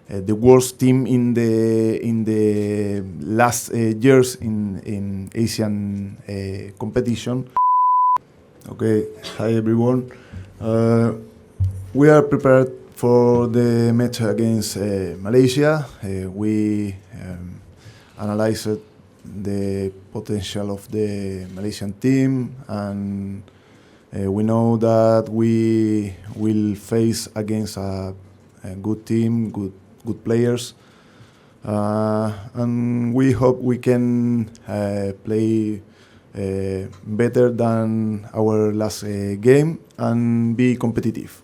the worst team in the last years in Asian competition. Okay, hi everyone. We are prepared for the match against Malaysia. We analyzed the potential of the Malaysian team, and we know that we will face against a good team, good players, and we hope we can play better than our last game and be competitive.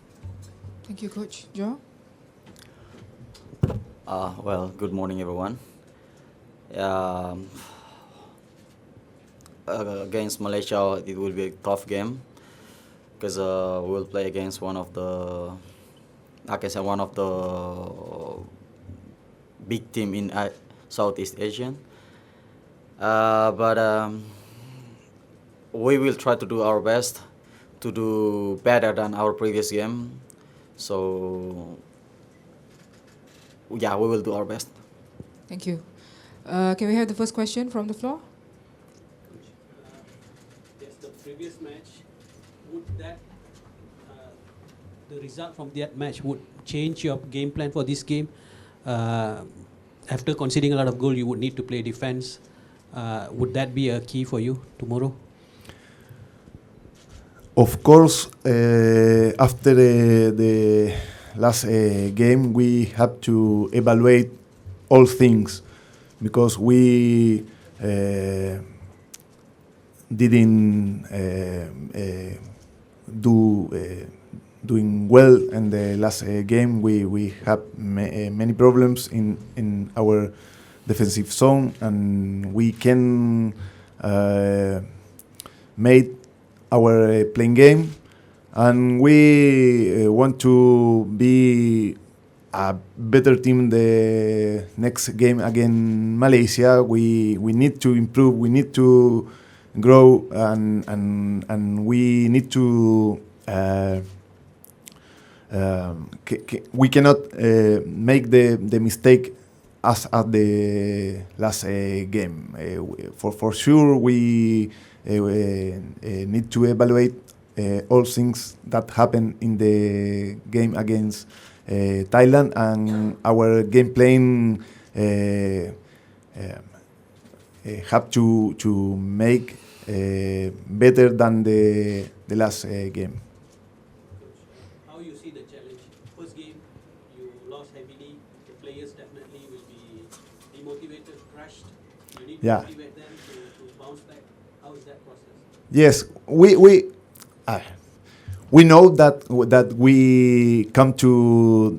Thank you, Coach. Joe? Well, good morning, everyone. Against Malaysia, it will be a tough game because we will play against one of the big team in Southeast Asian. But we will try to do our best to do better than our previous game. So, yeah, we will do our best. Thank you. Can we have the first question from the floor? Yes, the previous match, would that the result from that match would change your game plan for this game? After conceding a lot of goals, you would need to play defense. Would that be a key for you tomorrow? Of course, after the last game, we have to evaluate all things because we didn't doing well in the last game. We have many problems in our defensive zone, and we can make our playing game, and we want to be a better team the next game against Malaysia. We need to improve, we need to grow, and we need to we cannot make the mistake as at the last game. For sure, we need to evaluate all things that happen in the game against Thailand, and our game plan have to make better than the last game. How you see the challenge? First game, you lost heavily. The players definitely will be demotivated, crushed. You need to motivate them to bounce back. How is that process? Yes, we know that we come to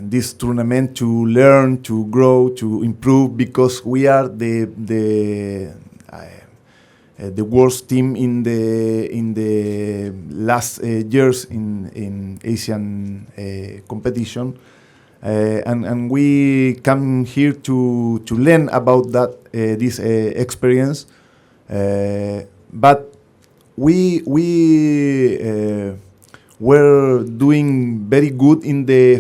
this tournament to learn, to grow, to improve, because we are the worst team in the last years in Asian competition, and we come here to learn about that this experience, but we were doing very good in the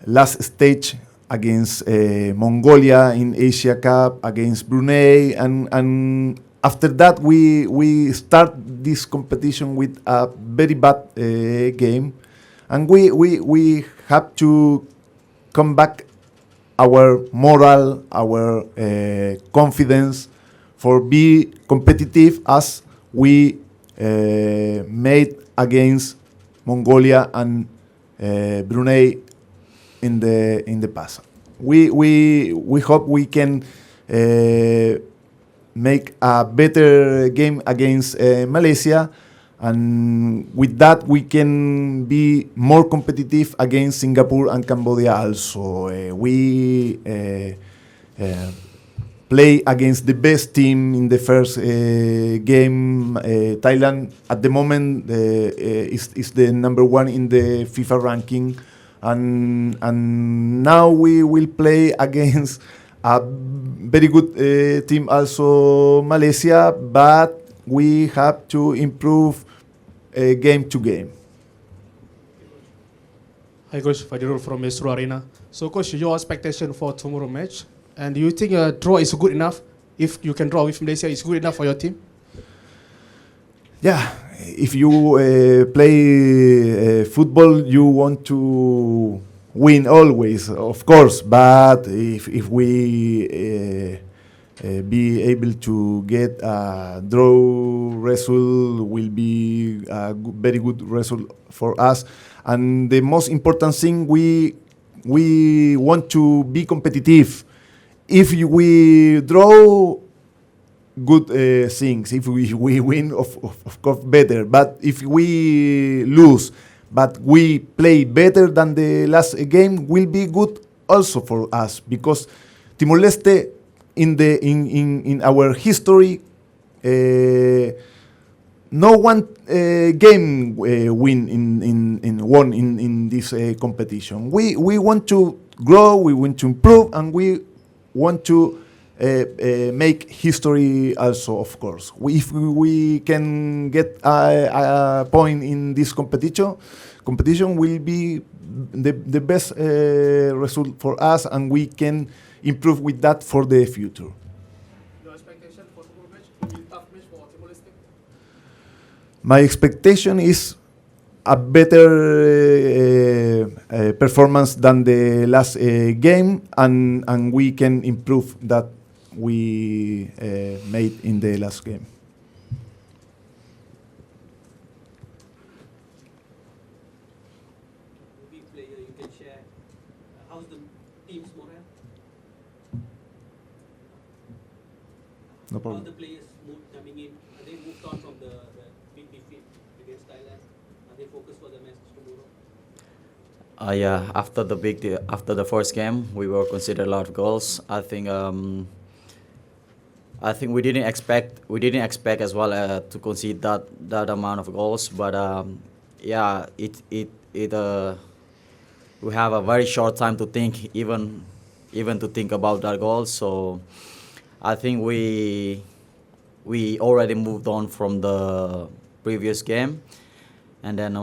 last stage against Mongolia in Asia Cup, against Brunei, and after that we start this competition with a very bad game, and we have to come back our moral, our confidence, for be competitive as we made against Mongolia and Brunei in the past. We hope we can make a better game against Malaysia, and with that we can be more competitive against Singapore and Cambodia also. We play against the best team in the first game. Thailand at the moment is the number one in the FIFA ranking, and now we will play against a very good team also, Malaysia, but we have to improve game to game. Hi, Coach Fadirul from Metro Arena. So, Coach, your expectation for tomorrow match, and do you think a draw is good enough? If you can draw with Malaysia, is good enough for your team? Yeah, if you play football, you want to win always, of course. But if we be able to get a draw result, will be a very good result for us. And the most important thing, we want to be competitive. If we draw, good things. If we win, of course, better. But if we lose, but we play better than the last game, will be good also for us, because Timor-Leste in our history, no one game won in this competition. We want to grow, we want to improve, and we want to make history also, of course. If we can get a point in this competition will be the best result for us, and we can improve with that for the future. Your expectation for tomorrow match will be a tough match for Timor-Leste? My expectation is a better performance than the last game, and we can improve that we made in the last game. Big player, you can share. How's the team's morale? No How problem. the players coming in? Are they moved on from the big defeat against Thailand? Are they focused for the match tomorrow? Yeah, after the first game, we were considered a lot of goals. I think we didn't expect as well to concede that amount of goals. But yeah, we have a very short time to think, even to think about that goal. So I think we already moved on from the previous game, and then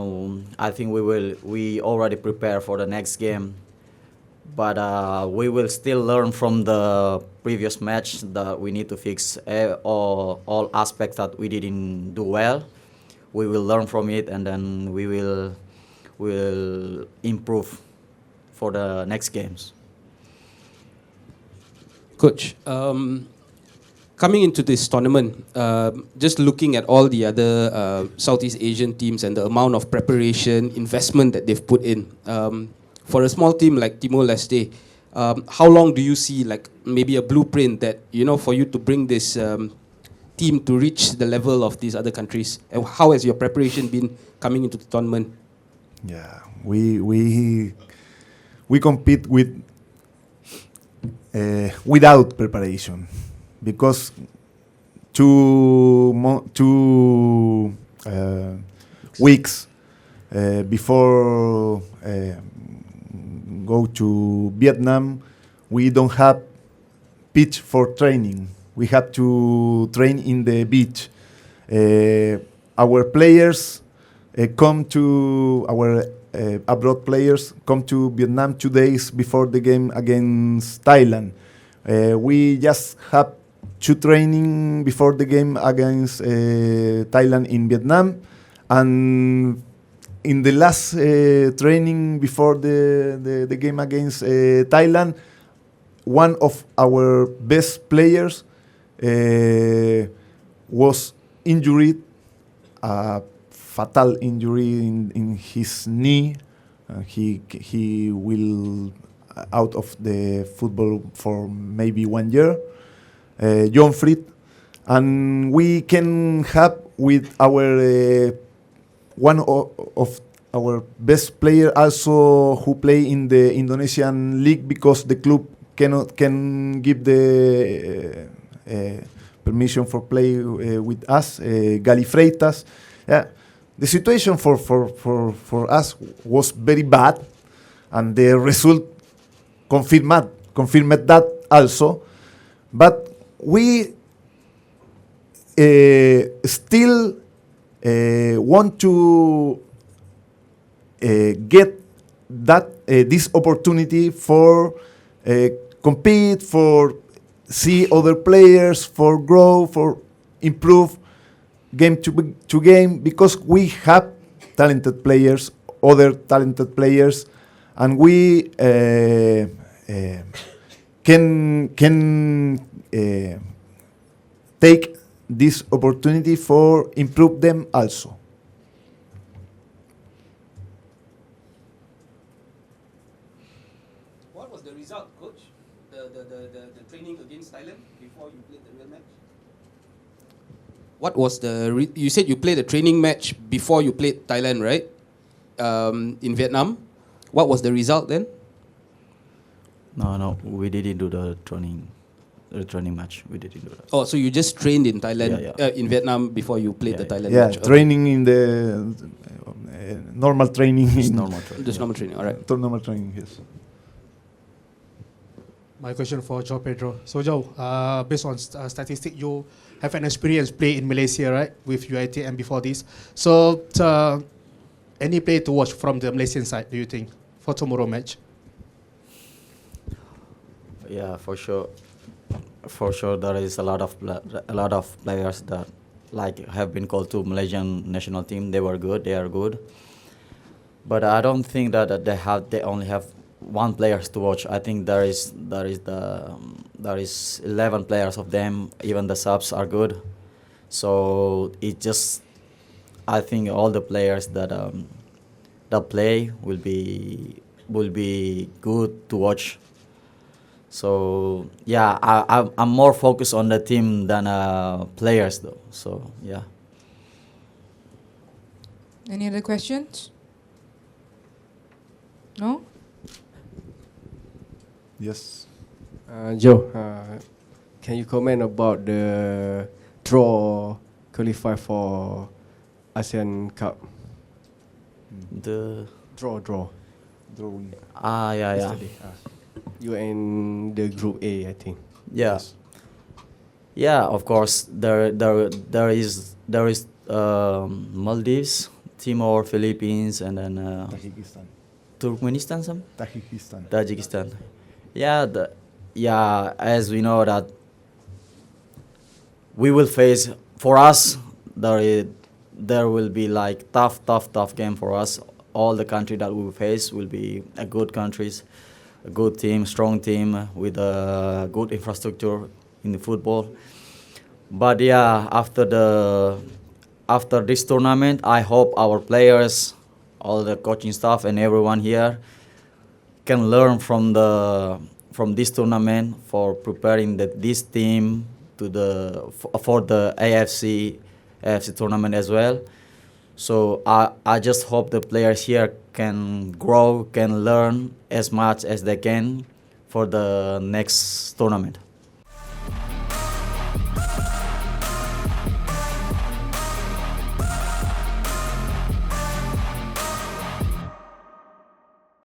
I think we already prepare for the next game. But we will still learn from the previous match that we need to fix all aspects that we didn't do well. We will learn from it, and then we will improve for the next games. Coach, coming into this tournament, just looking at all the other Southeast Asian teams and the amount of preparation, investment that they've put in, for a small team like Timor-Leste, how long do you see, like maybe a blueprint that, for you to bring this team to reach the level of these other countries? And how has your preparation been coming into the tournament? Yeah, we compete without preparation, because two weeks before go to Vietnam, we don't have pitch for training. We have to train in the beach. Our players abroad players come to Vietnam 2 days before the game against Thailand. We just have 2 training before the game against Thailand in Vietnam, and in the last training before the game against Thailand, one of our best players was injured, a fatal injury in his knee. He will out of the football for maybe 1 year. John Fried, and we can have with our one of our best player also who play in the Indonesian league, because the club can give the permission for play with us, Gali Freitas. Yeah, the situation for us was very bad, and the result confirmed that also. But we still want to get that this opportunity for compete, for see other players, for grow, for improve game to game, because we have talented players, other talented players, and we can take this opportunity for improve them also. What was the result, coach? The training against Thailand before you played the real match? What was you said you played a training match before you played Thailand, right? In Vietnam. What was the result then? No, we didn't do the training match. We didn't do that. Oh, so you just trained in Thailand, Yeah. In Vietnam before you played the Thailand Yeah, match? training in the normal training. It's in normal training. Just normal training, all right. Normal training, yes. My question for Joe Pedro. So Joe, based on statistics, you have an experience play in Malaysia, right, with UiT and before this. So any play to watch from the Malaysian side, do you think, for tomorrow match? Yeah, for sure. For sure, there is a lot of players that have been called to Malaysian national team. They were good. They are good. But I don't think that they only have one players to watch. I think there is 11 players of them. Even the subs are good. So I think all the players that play will be good to watch. So yeah, I'm more focused on the team than players though. So yeah. Any other questions? No? Yes. Joe, can you comment about the draw qualify for ASEAN Cup? The Draw. Drawing. yeah. Yesterday. You are in the group A, I think. Yeah. Yeah, of course. There is Maldives, Timor, Philippines, and then Tajikistan. Turkmenistan, some Tajikistan. Yeah, as we know that we will face, for us, there will be like tough game for us. All the country that we will face will be a good countries, a good team, strong team with a good infrastructure in the football. But yeah, after this tournament, I hope our players, all the coaching staff, and everyone here can learn from this tournament for preparing this team for the AFC tournament as well. So I just hope the players here can grow, can learn as much as they can for the next tournament.